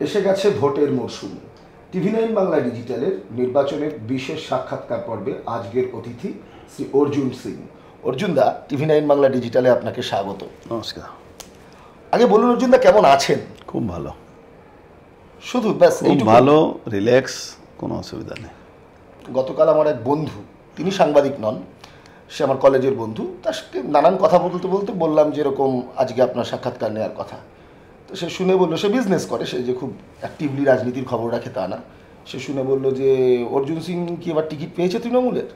এসে গেছে ভোটের মরশুম। টিভি9 বাংলা ডিজিটালের নির্বাচনের বিশেষ সাক্ষাৎকার পর্বে আজকের অতিথি শ্রী অর্জুন সিং। অর্জুন দা, টিভি9 বাংলা ডিজিটালে আপনাকে স্বাগত। নমস্কার। আগে বলুন অর্জুন দা, কেমন আছেন? খুব ভালো, শুধু ব্যাস খুব ভালো, রিল্যাক্স, কোনো অসুবিধা নেই। গতকাল আমার এক বন্ধু, তিনি সাংবাদিক নন, সে আমার কলেজের বন্ধু, তার সাথে নানান কথা বলতে বলতে বললাম যে এরকম আজকে আপনার সাক্ষাৎকার নেওয়ার কথা। তো সে শুনে বললো, সে বিজনেস করে, সে যে খুব অ্যাক্টিভলি রাজনীতির খবর রাখে তা না। সে শুনে বললো যে অর্জুন সিং কি এবার টিকিট পেয়েছে তৃণমূলের?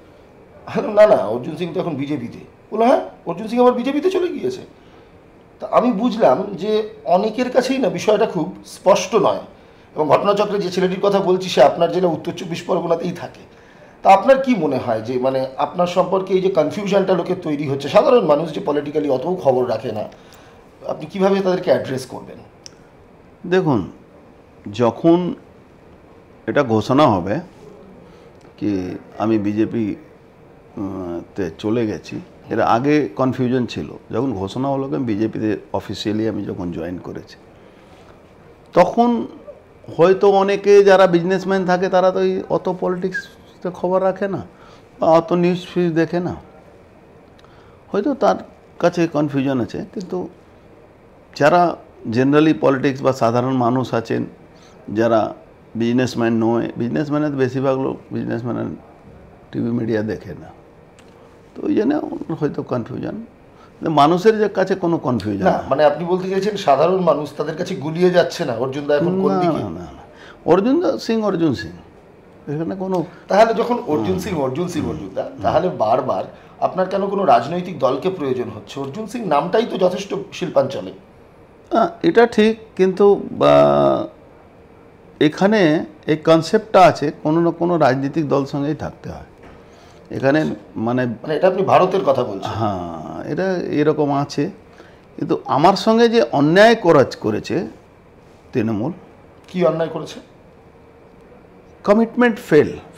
না না, অর্জুন সিং তো এখন বিজেপিতে। বললো হ্যাঁ, অর্জুন সিং আবার বিজেপিতে চলে গিয়েছে। তা আমি বুঝলাম যে অনেকের কাছেই না বিষয়টা খুব স্পষ্ট নয়, এবং ঘটনাচক্রে যে ছেলেটির কথা বলছি সে আপনার জেলা উত্তর 24 পরগনাতেই থাকে। তা আপনার কি মনে হয় যে মানে আপনার সম্পর্কে এই যে কনফিউশনটা লোকের তৈরি হচ্ছে, সাধারণ মানুষ যে পলিটিক্যালি অতও খবর রাখে না, আপনি কিভাবে তাদেরকে অ্যাড্রেস করবেন? দেখুন, যখন এটা ঘোষণা হবে কি আমি বিজেপি তে চলে গেছি, এর আগে কনফিউশন ছিল। যখন ঘোষণা হলো আমি বিজেপিতে অফিসিয়ালি আমি যখন জয়েন করেছি, তখন হয়তো অনেকে যারা বিজনেসম্যান থাকে তারা তো অত পলিটিক্সতে খবর রাখে না বা অত নিউজ ফিউজ দেখে না, হয়তো তার কাছে কনফিউশন আছে। কিন্তু যারা জেনারেলি পলিটিক্স বা সাধারণ মানুষ আছেন, যারা বিজনেসম্যান নয়, বিজনেসম্যানের বেশিরভাগ লোক বিজনেসম্যানের টিভি মিডিয়া দেখে না, তো ওই জন্য হয়তো কনফিউশন। মানুষের যে কাছে কোনো কনফিউশন না, মানে আপনি বলতে চাইছেন সাধারণ মানুষ তাদের কাছে গুলিয়ে যাচ্ছে না অর্জুন দা এখন কোন দিকে? না, অর্জুন সিং এখানে কোনো। তাহলে যখন অর্জুন সিং দা, তাহলে বারবার আপনার কেন কোনো রাজনৈতিক দলকে প্রয়োজন হচ্ছে? অর্জুন সিং নামটাই তো যথেষ্ট শিল্পাঞ্চলে। এটা ঠিক, কিন্তু এখানে এই কনসেপ্টটা আছে কোনো না কোনো রাজনৈতিক দল সঙ্গেই থাকতে হয় এখানে, মানে এটা আপনি ভারতের কথা বলছেন? হ্যাঁ, এটা এরকম আছে। কিন্তু আমার সঙ্গে যে অন্যায় করেছে তৃণমূল। কি অন্যায় করেছে? Commitment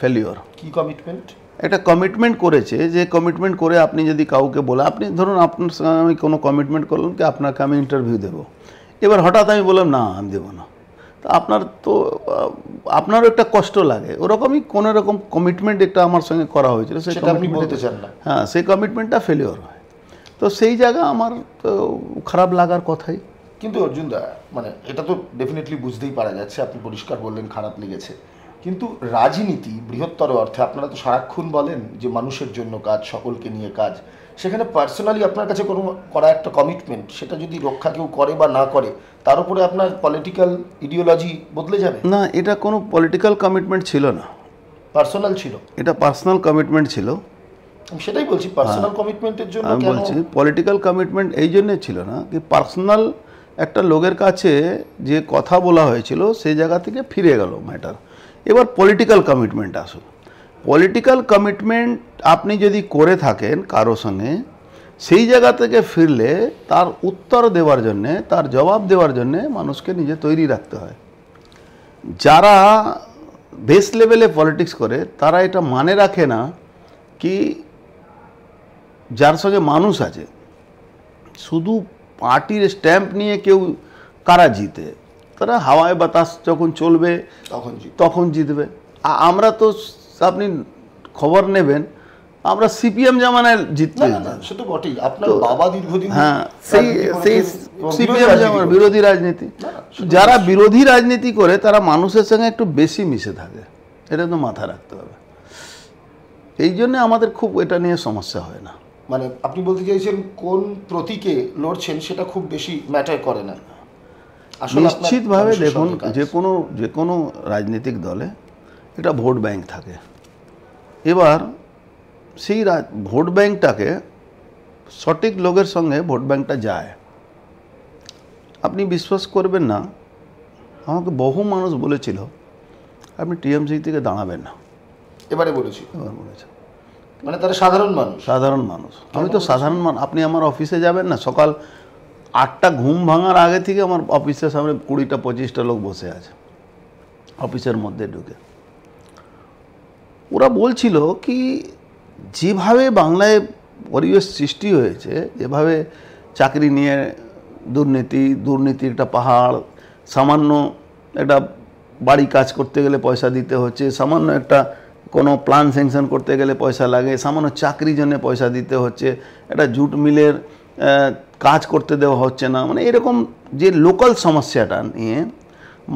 failure. কি কমিটমেন্ট? একটা কমিটমেন্ট করেছে, যে কমিটমেন্ট করে আপনি যদি কাউকে বলে, আপনি ধরুন আপনার সঙ্গে আমি কোনো কমিটমেন্ট করলাম কি আপনাকে আমি ইন্টারভিউ দেবো, এবার হঠাৎ আমি বললাম না আমি দেবো না, তা আপনারও একটা কষ্ট লাগে। ওরকমই কোনো রকম কমিটমেন্ট একটা আমার সঙ্গে করা হয়েছিল, সেটা আপনি বলতে চান না? হ্যাঁ, সেই কমিটমেন্টটা ফেলিওর হয়, তো সেই জায়গা আমার তো খারাপ লাগার কথাই। কিন্তু অর্জুন দা, মানে এটা তো ডেফিনেটলি বুঝতেই পারা যাচ্ছে, আপনি পরিষ্কার বললেন খারাপ লেগেছে, কিন্তু রাজনীতি বৃহত্তর অর্থে আপনারা তো সারাক্ষণ বলেন যে মানুষের জন্য কাজ, সকলকে নিয়ে কাজ, সেখানে পার্সোনালি আপনার কাছে কোনো করা একটা কমিটমেন্ট, সেটা যদি রক্ষা কেউ করে বা না করে, তার উপরে আপনার পলিটিক্যাল ইডিওলজি বদলে যাবে? না, এটা কোনো পলিটিক্যাল কমিটমেন্ট ছিল না, পার্সোনাল ছিল। এটা পার্সোনাল কমিটমেন্ট ছিল। আমি সেটাই বলছি, পার্সোনাল কমিটমেন্টের জন্য আমি বলছি পলিটিক্যাল কমিটমেন্ট এই জন্যে ছিল না কি পার্সোনাল একটা লোকের কাছে যে কথা বলা হয়েছিল সেই জায়গা থেকে ফিরে গেল ম্যাটার। এবার পলিটিক্যাল কমিটমেন্ট আসুন। পলিটিক্যাল কমিটমেন্ট আপনি যদি করে থাকেন কারো সঙ্গে, সেই জায়গা থেকে ফিরলে তার উত্তর দেওয়ার জন্যে, তার জবাব দেওয়ার জন্যে মানুষকে নিজে তৈরি রাখতে হয়। যারা বেস লেভেলে পলিটিক্স করে তারা এটা মানে রাখে না কি যার সঙ্গে মানুষ আছে, শুধু পার্টির স্ট্যাম্প নিয়ে কেউ কারা জিতে, তারা হাওয়ায় বাতাস যখন চলবে তখন জিতবে। আমরা তো আপনি খবর নেবেন, আমরা সিপিএম জামানায় জিততে, সে তো বটেই, আপনার বাবা দীর্ঘদিন, হ্যাঁ, সেই সিপিএম জামানা বিরোধী রাজনীতি। যারা বিরোধী রাজনীতি করে তারা মানুষের সঙ্গে একটু বেশি মিশে থাকে, এটা তো মাথায় রাখতে হবে। এই জন্য আমাদের খুব এটা নিয়ে সমস্যা হয় না। মানে আপনি বলতে চাইছেন কোন প্রতীকে লড়ছেন সেটা খুব বেশি ম্যাটার করে না। নিশ্চিতভাবে দেখুন, যে কোনো রাজনৈতিক দলে এটা ভোট ব্যাংক থাকে। এবার সেই ভোট ব্যাংকটাকে সঠিক লোকের সঙ্গে ভোট ব্যাংকটা যায়। আপনি বিশ্বাস করবেন না, আমাকে বহু মানুষ বলেছিল আপনি টিএমসি থেকে দাঁড়াবেন না। এবার বলেছে মানে তারা সাধারণ মানুষ। আমি তো সাধারণ মানুষ। আপনি আমার অফিসে যাবেন না, সকাল 8টা ঘুম ভাঙার আগে থেকে আমার অফিসের সামনে 20টা-25টা লোক বসে আছে অফিসের মধ্যে ঢুকে। ওরা বলছিল কি যেভাবে বাংলায় পরিবেশ সৃষ্টি হয়েছে, যেভাবে চাকরি নিয়ে দুর্নীতি একটা পাহাড়, সামান্য একটা বাড়ি কাজ করতে গেলে পয়সা দিতে হচ্ছে, সামান্য একটা কোনো প্ল্যান স্যাংশন করতে গেলে পয়সা লাগে, সামান্য চাকরির জন্য পয়সা দিতে হচ্ছে, একটা জুট মিলের কাজ করতে দেওয়া হচ্ছে না, মানে এরকম যে লোকাল সমস্যাটা নিয়ে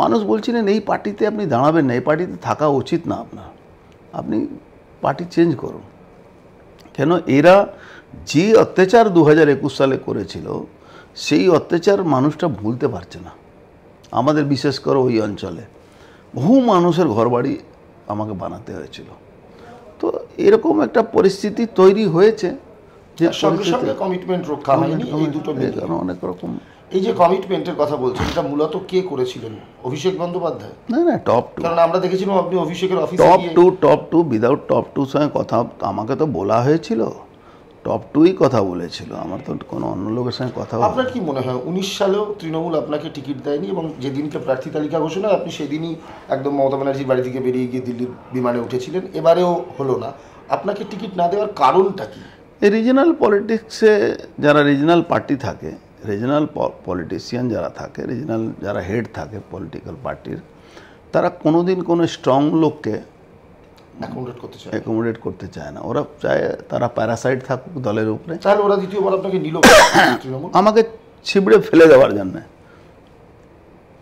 মানুষ বলছিলেন এই পার্টিতে আপনি দাঁড়াবেন না, এই পার্টিতে থাকা উচিত না আপনার, আপনি পার্টি চেঞ্জ করুন। কেন এরা যে অত্যাচার 2021 সালে করেছিল সেই অত্যাচার মানুষটা ভুলতে পারছে না। আমাদের বিশেষ করে ওই অঞ্চলে বহু মানুষের ঘরবাড়ি আমাকে বানাতে হয়েছিল। তো এরকম একটা পরিস্থিতি তৈরি হয়েছে যে সঙ্গে সঙ্গে কমিটমেন্ট রক্ষা হয়নি, এই দুটো মিলে অনেক রকম। এই যে কমিটমেন্টের কথা বলছেন, এটা মূলত কে করেছিলেন? অভিষেক বন্দ্যোপাধ্যায়? না না, টপ টু, কারণ আমরা দেখেছিলাম আপনি অভিষেকের অফিসে টপ টু উইদাউট টপ টুর সঙ্গে কথা আমাকে তো বলা হয়েছিল, টপ টুই কথা বলেছিল, আমার তো কোনো অন্য লোকের সঙ্গে কথা। আপনার কি মনে হয় 19 সালেও তৃণমূল আপনাকে টিকিট দেয়নি এবং যেদিনকে প্রার্থী তালিকা ঘোষণা আপনি সেদিনই একদম মমতা ব্যানার্জির বাড়ি থেকে বেরিয়ে গিয়ে দিল্লির বিমানে উঠেছিলেন, এবারেও হলো না, আপনাকে টিকিট না দেওয়ার কারণটা কি? এই রিজনাল পলিটিক্সে যারা রিজনাল পার্টি থাকে, রিজনাল পলিটিশিয়ান যারা থাকে, রিজনাল যারা হেড থাকে পলিটিক্যাল পার্টির, তারা কোনোদিন কোনো স্ট্রং লোককে অ্যাকোমোডেট করতে চায় না। ওরা চায় তারা প্যারাসাইট থাকুক দলের উপরে। তাহলে ওরা দ্বিতীয়বার আপনাকে নিল তৃণমূল? আমাকে ছিবড়ে ফেলে দেওয়ার জন্য,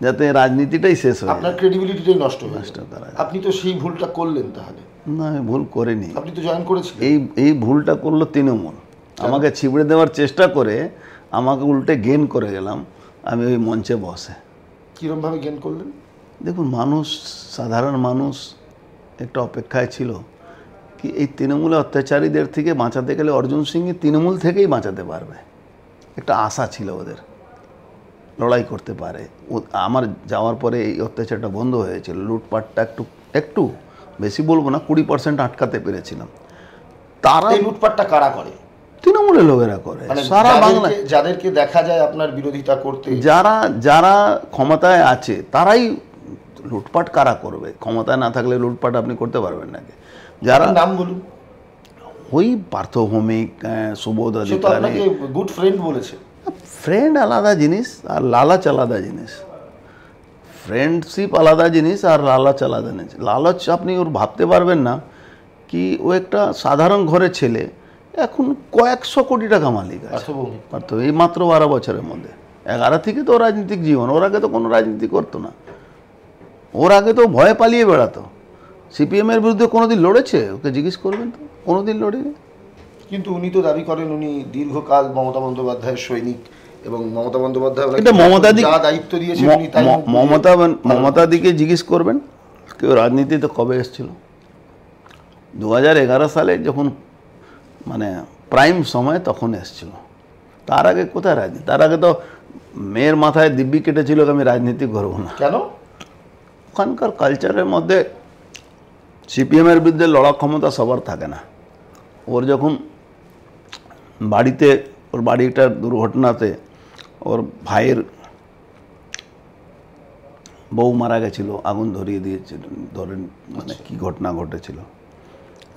যাতে রাজনীতিটাই শেষ হয়, আপনার ক্রেডিবিলিটিটাই নষ্ট করা। আপনি তো সেই ভুলটা করলেন। তাহলে না, আমি ভুল করিনি, আপনি তো জয়েন করেছিলেন। এই ভুলটা করলো তৃণমূল, আমাকে ছিবড়ে দেওয়ার চেষ্টা করে আমাকে উল্টে গেন করে গেলাম আমি ওই মঞ্চে বসে। কীরকমভাবে গেন করলেন? দেখুন, মানুষ, সাধারণ মানুষ একটা অপেক্ষায় ছিল কি এই তৃণমূলের অত্যাচারীদের থেকে বাঁচাতে গেলে অর্জুন সিংই তৃণমূল থেকেই বাঁচাতে পারবে, একটা আশা ছিল ওদের, লড়াই করতে পারে। আমার যাওয়ার পরে এই অত্যাচারটা বন্ধ হয়েছিল, লুটপাটটা একটু বেশি বলবো না, 20% আটকাতে পেরেছিলাম। তারা লুটপাটটা কারা করে? তৃণমূলের লোকেরা করে সারা বাংলায়। যাদেরকে দেখা যায় আপনার বিরোধিতা করতে, যারা ক্ষমতায় আছে তারাই লুটপাট কারা করবে? ক্ষমতায় না থাকলে লুটপাট আপনি করতে পারবেন নাকি? যারা, নাম বলুন। ওই পার্থ ভৌমিক, সুবোধ অধিকারী, গুড ফ্রেন্ড বলেছে। ফ্রেন্ড আলাদা জিনিস আর লালাচ আলাদা জিনিস, ফ্রেন্ডশিপ আলাদা জিনিস আর লালাচ আলাদা জিনিস। লালাচ আপনি ওর ভাবতে পারবেন না কি ও একটা সাধারণ ঘরের ছেলে, এখন কয়েকশো কোটি টাকা মালিক আছে পার্থ, এই মাত্র 12 বছরের মধ্যে। 11 থেকে তো রাজনৈতিক জীবন, ওর আগে তো কোনো রাজনীতি করতো না, ওর আগে তো ভয়ে পালিয়ে বেড়াতো। সিপিএমের বিরুদ্ধে কোনোদিন লড়েছে? ওকে জিজ্ঞেস করবেন তো, কোনোদিন লড়েনি। কিন্তু উনি তো দাবি করেন উনি দীর্ঘকাল মমতা বন্দ্যোপাধ্যায়ের সৈনিক এবং মমতা বন্দ্যোপাধ্যায় যা দায়িত্ব দিয়েছে মমতা দিকে জিজ্ঞেস করবেন কেউ রাজনীতিতে কবে এসেছিল। 2011 সালে যখন মানে প্রাইম সময় তখন এসেছিল, তার আগে কোথায় রাজনীতি? তার আগে তো মেয়ের মাথায় দিব্যি কেটেছিল আমি রাজনীতি করবো না। কেন? ওখানকার কালচারের মধ্যে সিপিএমের বিরুদ্ধে লড়ার ক্ষমতা সবার থাকে না। ওর যখন বাড়িতে, ওর বাড়িটার দুর্ঘটনাতে ওর ভাইয়ের বউ মারা গেছিল, আগুন ধরিয়ে দিয়েছিল, ধরেন মানে কি ঘটনা ঘটেছিল,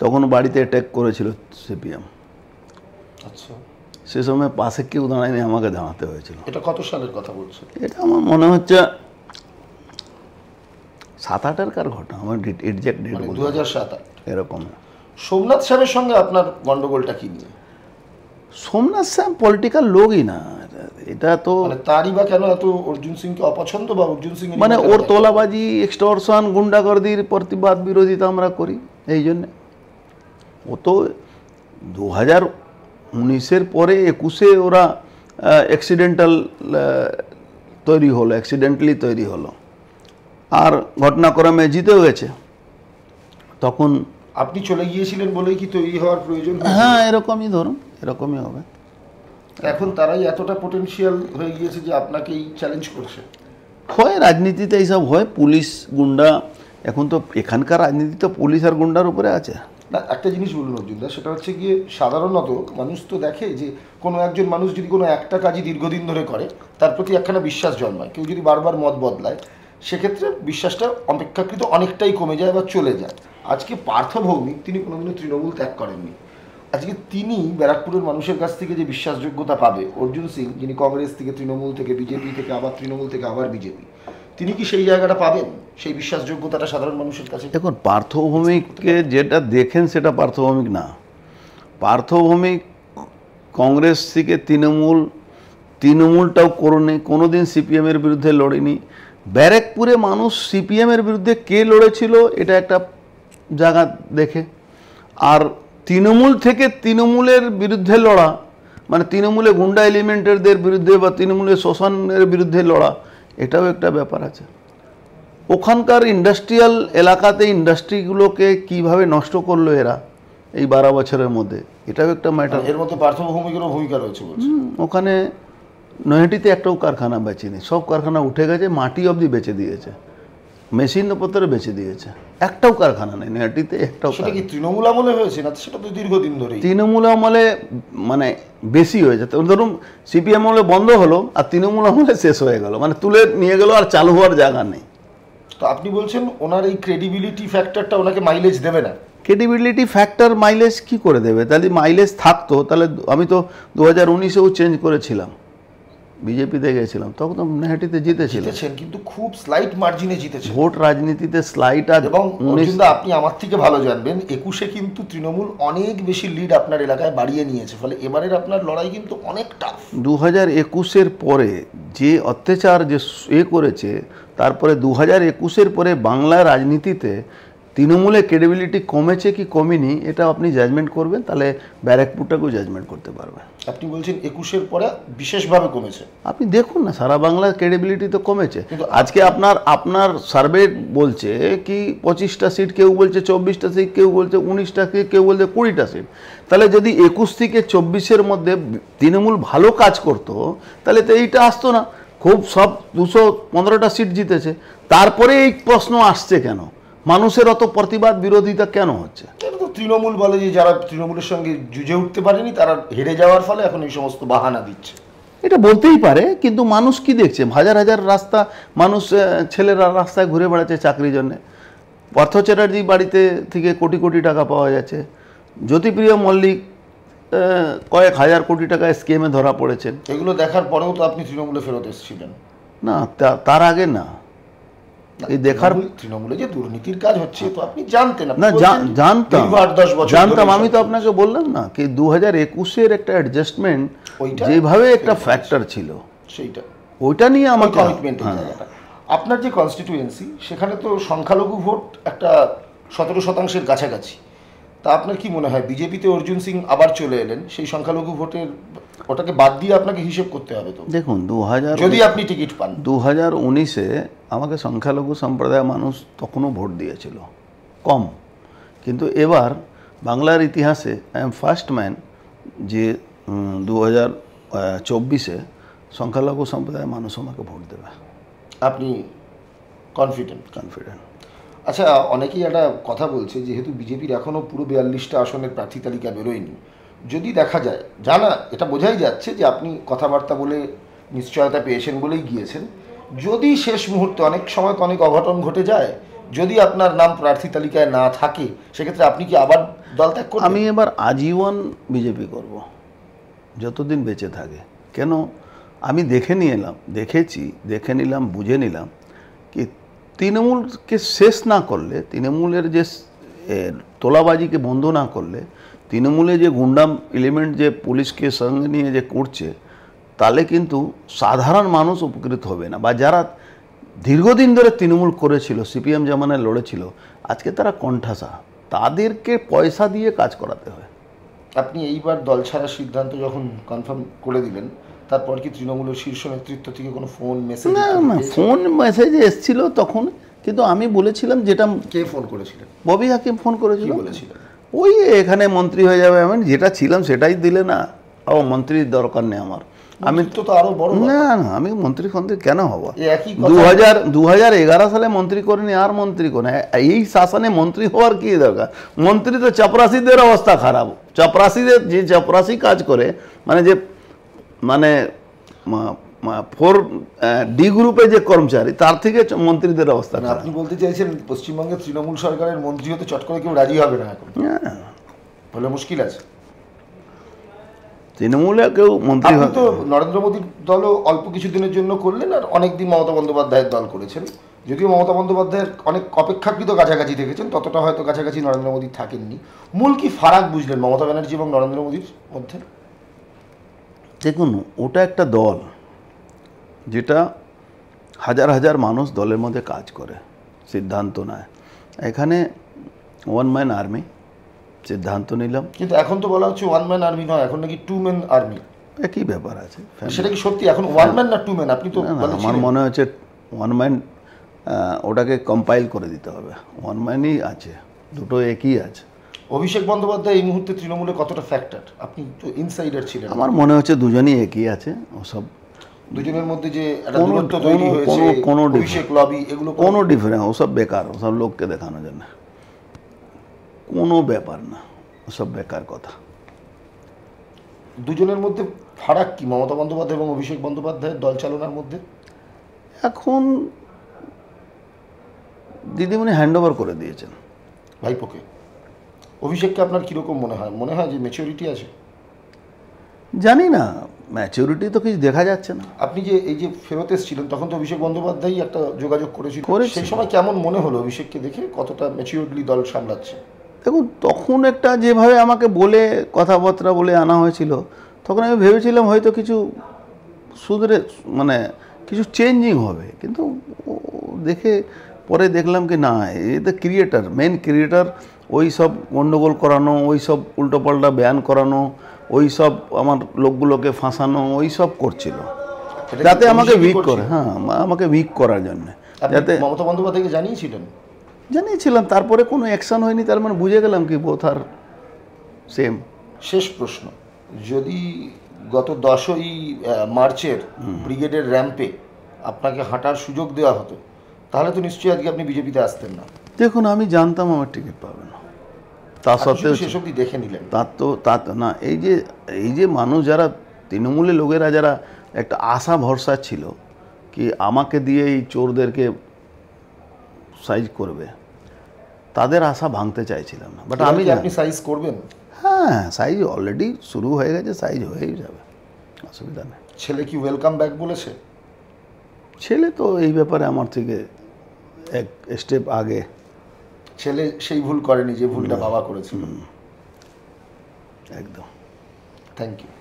তখন বাড়িতে অ্যাটাক করেছিল সিপিএম। আচ্ছা, সে সময় পাশে কেউ দাঁড়ায়নি, আমাকে দাঁড়াতে হয়েছিল। এটা কত সালের কথা বলছে? এটা আমার মনে হচ্ছে 7-8 কার ঘটনা, আমার এক্সাক্ট ডেট 2007 এরকম। সোমনাথ সাহেবের সঙ্গে আপনার গন্ডগোলটা কি নিয়ে? সোমনাথ সাহেব পলিটিক্যাল লোকই না, এটা তো তারই বা কেন এত অর্জুন সিংকে অপছন্দ? বা অর্জুন সিং মানে ওর তোলাবাজি, এক্সটর্শন, গুন্ডাগর্দির প্রতিবাদ বিরোধিতা আমরা করি, এই জন্যে। ও তো 2019-এর পরে 21-এ ওরা অ্যাক্সিডেন্টালি তৈরি হলো আর ঘটনাক্রমে জিতেও গেছে। তখন আপনি চলে গিয়েছিলেন বলেই কি তৈরি হওয়ার প্রয়োজন? হ্যাঁ, এরকমই ধরুন, এরকমই হবে। এখন তারাই এতটা পোটেনশিয়াল হয়ে গিয়েছে যে আপনাকেই চ্যালেঞ্জ করছে। হয় রাজনীতিতে এইসব হয়, পুলিশ গুন্ডা, এখন তো এখানকার রাজনীতি তো পুলিশ আর গুন্ডার উপরে আছে। না, একটা জিনিস বলুন অর্জুনদা, সেটা হচ্ছে গিয়ে সাধারণত মানুষ তো দেখে যে কোনো একজন মানুষ যদি কোনো একটা কাজই দীর্ঘদিন ধরে করে তার প্রতি একখানা বিশ্বাস জন্মায়। কেউ যদি বারবার মত বদলায় সেক্ষেত্রে বিশ্বাসটা অপেক্ষাকৃত অনেকটাই কমে যায় বা চলে যায়। আজকে পার্থ ভৌমিক তিনি কোনোদিনও তৃণমূল ত্যাগ করেননি। আজকে তিনি ব্যারাকপুরের মানুষের কাছ থেকে যে বিশ্বাসযোগ্যতা পাবে, অর্জুন সিং যিনি কংগ্রেস থেকে তৃণমূল থেকে বিজেপি থেকে আবার তৃণমূল থেকে আবার বিজেপি, তিনি কি সেই জায়গাটা পাবেন, সেই বিশ্বাসযোগ্যতাটা সাধারণ মানুষের কাছে? দেখুন, পার্থভৌমিককে যেটা দেখেন সেটা পার্থভৌমিক না। পার্থভৌমিক কংগ্রেস থেকে তৃণমূলটাও করেনি, কোনোদিন সিপিএমের বিরুদ্ধে লড়েনি। ব্যারাকপুরে মানুষ সিপিএমের বিরুদ্ধে কে লড়েছিল এটা একটা জায়গা দেখে, আর তৃণমূল থেকে তৃণমূলের বিরুদ্ধে লড়া, মানে তৃণমূলে গুন্ডা এলিমেন্টেরদের বিরুদ্ধে বা তৃণমূলের শোষণের বিরুদ্ধে লড়া, এটাও একটা ব্যাপার আছে। ওখানকার ইন্ডাস্ট্রিয়াল এলাকাতে ইন্ডাস্ট্রিগুলোকে কিভাবে নষ্ট করলো এরা এই 12 বছরের মধ্যে, এটাও একটা ম্যাটার। এর মধ্যে পার্থভৌমিকেরও ভূমিকা রয়েছে বলছে। ওখানে নৈহাটিতে একটাও কারখানা বেচেনি, সব কারখানা উঠে গেছে, মাটি অবধি বেচে দিয়েছে, মেশিনপত্র বেচে দিয়েছে, একটাও কারখানা নেই নৈহাটিতে, একটাও। সেটা কি তৃণমূল আমলে হয়েছে না সেটা তো দীর্ঘদিন ধরেই? তৃণমূল আমলে মানে বেশি হয়েছে। ধরুন সিপিএম আমলে বন্ধ হলো আর তৃণমূল আমলে শেষ হয়ে গেল, মানে তুলে নিয়ে গেল আর চালু হওয়ার জায়গা নেই। তো আপনি বলছেন ওনার এই ক্রেডিবিলিটি ফ্যাক্টরটা ওনাকে মাইলেজ দেবে না? ক্রেডিবিলিটি ফ্যাক্টর মাইলেজ কি করে দেবে? তাহলে মাইলেজ থাকতো, তাহলে আমি তো 2019-এও চেঞ্জ করেছিলাম, বিজেপিতে গেছিলাম, তখন তো নৈহাটিতে জিতেছিলাম, কিন্তু খুব স্লাইট মার্জিনে জিতেছেন। ভোট রাজনীতিতে স্লাইট। আর এবং অর্জুনদা আপনি আমার থেকে ভালো জানবেন, 21-এ কিন্তু তৃণমূল অনেক বেশি লিড আপনার এলাকায় বাড়িয়ে নিয়েছে, ফলে এবারের আপনার লড়াই কিন্তু অনেক টাফ। 2021-এর পরে যে অত্যাচার যে করেছে, তারপরে 2021-এর পরে বাংলার রাজনীতিতে তৃণমূলের ক্রেডিবিলিটি কমেছে কি কমেনি, এটা আপনি জাজমেন্ট করবেন, তাহলে ব্যারাকপুরটাকেও জাজমেন্ট করতে পারবেন। আপনি বলছেন 21-এর পরে বিশেষভাবে কমেছে? আপনি দেখুন না, সারা বাংলার ক্রেডিবিলিটি তো কমেছে। আজকে আপনার সার্ভে বলছে কি 25টা সিট, কেউ বলছে 24টা সিট, কেউ বলছে 19টা সিট, কেউ বলছে 20টা সিট। তাহলে যদি 21 থেকে 24-এর মধ্যে তৃণমূল ভালো কাজ করতো, তাহলে তো এইটা আসতো না। খুব সব 215টা সিট জিতেছে, তারপরে এই প্রশ্ন আসছে কেন, মানুষের অত প্রতিবাদ বিরোধিতা কেন হচ্ছে? তৃণমূল বলে যে যারা তৃণমূলের সঙ্গে যুঝে উঠতে পারেনি তারা হেরে যাওয়ার ফলে এখন এই সমস্ত বাহানা দিচ্ছে। এটা বলতেই পারে, কিন্তু মানুষ কি দেখছে? হাজার হাজার রাস্তা মানুষ, ছেলেরা রাস্তায় ঘুরে বেড়াচ্ছে চাকরির জন্যে। পার্থ চ্যাটার্জি বাড়িতে থেকে কোটি কোটি টাকা পাওয়া যাচ্ছে। জ্যোতিপ্রিয় মল্লিক কয়েক হাজার কোটি টাকা স্কিমে ধরা পড়েছেন। এগুলো দেখার পরেও তো আপনি তৃণমূলে ফেরত এসেছিলেন না, তার আগে না। এই দেখার তৃণমূলে যে দুর্নীতির কাজ হচ্ছে তো আপনি জানতেন? না, জানতাম। আমি তো আপনাকে বললাম না কি 2021-এর একটা অ্যাডজাস্টমেন্ট যেভাবে একটা ফ্যাক্টর ছিল, সেইটা ওইটা নিয়ে আমার কমিটমেন্ট। আপনার যে কনস্টিটিউয়েন্সি, সেখানে তো সংখ্যালঘু ভোট একটা 17% কাছাকাছি। তা আপনার কি মনে হয় বিজেপিতে অর্জুন সিং আবার চলে এলেন, সেই সংখ্যালঘু ভোটের ওটাকে বাদ দিয়ে আপনাকে হিসেব করতে হবে? তো দেখুন, যদি আপনি টিকিট পান 2019-এ আমাকে সংখ্যালঘু সম্প্রদায়ের মানুষ তখনও ভোট দিয়েছিল কম, কিন্তু এবার বাংলার ইতিহাসে আই এম ফার্স্ট ম্যান যে 2024-এ সংখ্যালঘু সম্প্রদায়ের মানুষ আমাকে ভোট দেবে। আপনি কনফিডেন্ট? আচ্ছা, অনেকেই একটা কথা বলছে, যেহেতু বিজেপির এখনও পুরো 42টা আসনের প্রার্থী তালিকা বেরোয়নি, যদি দেখা যায়, জানা এটা বোঝাই যাচ্ছে যে আপনি কথাবার্তা বলে নিশ্চয়তা পেয়েছেন বলেই গিয়েছেন, যদি শেষ মুহূর্তে, অনেক সময় তো অনেক অঘটন ঘটে যায়, যদি আপনার নাম প্রার্থী তালিকায় না থাকে, সেক্ষেত্রে আপনি কি আবার দল ত্যাগ করবেন? আমি এবার আজীবন বিজেপি করব, যতদিন বেঁচে থাকে। কেন? আমি দেখে নিলাম, বুঝে নিলাম কি তৃণমূলকে শেষ না করলে, তৃণমূলের যে তোলাবাজিকে বন্ধ না করলে, তৃণমূলে যে গুন্ডাম এলিমেন্ট যে পুলিশকে সঙ্গে নিয়ে যে করছে, তাহলে কিন্তু সাধারণ মানুষ উপকৃত হবে না। বা যারা দীর্ঘদিন ধরে তৃণমূল করেছিল, সিপিএম জামানায় লড়েছিল, আজকে তারা কণ্ঠাসা, তাদেরকে পয়সা দিয়ে কাজ করাতে হয়। আপনি এইবার দল ছাড়ার সিদ্ধান্ত যখন কনফার্ম করে দিলেন, তারপর কি তৃণমূলের শীর্ষ নেতৃত্ব থেকে কোনো ফোন মেসেজ? না, ফোন মেসেজ এসেছিল তখন, কিন্তু আমি বলেছিলাম যেটা। কে ফোন করেছিলেন? ববি হাকিম ফোন করেছিল। বলেছিলেন ওই এখানে মন্ত্রী হয়ে যাবে, আমি যেটা ছিলাম সেটাই দিলে না, ও মন্ত্রীর দরকার নেই আমার। আমি তো আরো বড় না, আমি মন্ত্রী কেন হবো? 2011 সালে মন্ত্রী করিনি, আর মন্ত্রী করে এই শাসনে মন্ত্রী হওয়ার কি দরকার? মন্ত্রী তো চপরাসিদের অবস্থা খারাপ। চপরাসিদের যে চপরাসি কাজ করে, মানে 4D গ্রুপে যে কর্মচারী, তার থেকে মন্ত্রীদের অবস্থা। আপনি বলতে চাইছেন পশ্চিমবঙ্গের তৃণমূল সরকারের মন্ত্রী হতে চট করে কেউ রাজি হবে না এখন? বলে মুশকিল আছে। তৃণমূলে কেউ মন্ত্রী আপনি তো নরেন্দ্র মোদীর দলও অল্প কিছু দিনের জন্য করলেন, আর অনেকদিন মমতা বন্দ্যোপাধ্যায়ের দল করেছেন। যদিও মমতা বন্দ্যোপাধ্যায়ের অনেক অপেক্ষাকৃত কাছাকাছি থেকেছেন, ততটা হয়তো কাছাকাছি নরেন্দ্র মোদী থাকেননি। মূল কি ফারাক বুঝলেন মমতা ব্যানার্জি এবং নরেন্দ্র মোদীর মধ্যে? দেখুন, ওটা একটা দল যেটা হাজার হাজার মানুষ দলের মধ্যে কাজ করে, সিদ্ধান্ত নেয়। এখানে ওয়ান ম্যান আর্মি, সিদ্ধান্ত নিলাম। কিন্তু এখন তো বলা হচ্ছে ওয়ান ম্যান আর্মি নয়, এখন নাকি টু ম্যান আর্মি। একই ব্যাপার আছে। সেটা কি সত্যি এখন ওয়ান ম্যান না টু ম্যান? আপনি তো না, আমার মনে হচ্ছে ওয়ান ম্যান, ওটাকে কম্পাইল করে দিতে হবে। ওয়ান ম্যানই আছে, দুটো একই আছে। অভিষেক বন্দ্যোপাধ্যায় এই মুহূর্তে তৃণমূলে কতটা ফ্যাক্টর? আপনি তো ইনসাইডার ছিলেন। আমার মনে হচ্ছে দুজনই একই আছে। ওসব দুজনের মধ্যে যে একটা দূরত্ব তৈরি হয়েছে, অভিষেক লবি, এগুলো কোনো ডিফারেন্স, ওসব বেকার, ওসব লোককে দেখানোর জন্য কোনো ব্যাপার না, ওসব বেকার কথা। দুজনের মধ্যে ফারাক কি মমতা বন্দ্যোপাধ্যায় এবং অভিষেক বন্দ্যোপাধ্যায়ের দল চালনার মধ্যে? এখন দিদিমণি হ্যান্ড ওভার করে দিয়েছেন ভাইপোকে। অভিষেককে আপনার কীরকম মনে হয়? মনে হয় যে ম্যাচিউরিটি আছে? জানি না, ম্যাচুরিটি তো কিছু দেখা যাচ্ছে না। আপনি যে এই যে ফেরত এসেছিলেন, তখন তো অভিষেক বন্দ্যোপাধ্যায় একটা যোগাযোগ করেছিল। করেছে। সেই সময় কেমন মনে হলো অভিষেককে দেখে, কতটা ম্যাচিউরলি দল সামলাচ্ছে? দেখুন, তখন একটা যেভাবে আমাকে বলে কথাবার্তা বলে আনা হয়েছিল, তখন আমি ভেবেছিলাম হয়তো কিছু সুধরে, মানে কিছু চেঞ্জিং হবে। কিন্তু দেখে পরে দেখলাম কি না, এই দ্য ক্রিয়েটার, মেন ক্রিয়েটার। ওই সব গণ্ডগোল করানো, ওই সব উল্টোপাল্টা বয়ান করানো, ওই সব আমার লোকগুলোকে ফাঁসানো, ওই সব করছিল যাতে আমাকে উইক করে। হ্যাঁ, আমাকে উইক করার জন্য। যাতে মমতা বন্দ্যোপাধ্যায়কে জানিয়েছিলাম, তারপরে কোনো অ্যাকশন হয়নি। তার মানে বুঝে গেলাম কি বোথ আর সেম। শেষ প্রশ্ন, যদি গত 10ই মার্চের ব্রিগেডের র্যাম্পে আপনাকে হাঁটার সুযোগ দেওয়া হতো, তাহলে তো নিশ্চয়ই আজকে আপনি বিজেপিতে আসতেন না। দেখুন, আমি জানতাম আমার টিকিট পাবে না, তা সত্ত্বেও সেসব দেখে নিলেন। তা তো না, এই যে মানুষ যারা তৃণমূলের লোকেরা, যারা একটা আশা ভরসা ছিল কি আমাকে দিয়ে এই চোরদেরকে সাইজ করবে, তাদের আশা ভাঙতে চাইছিলাম না। বাট আমি আপনি সাইজ করবেন? হ্যাঁ, সাইজ অলরেডি শুরু হয়ে গেছে, সাইজ হয়েই যাবে, অসুবিধা নেই। ছেলে কি ওয়েলকাম ব্যাক বলেছে? ছেলে তো এই ব্যাপারে আমার থেকে এক স্টেপ আগে। ছেলে সেই ভুল করেনি যে ভুলটা বাবা করেছিল। একদম। Thank you.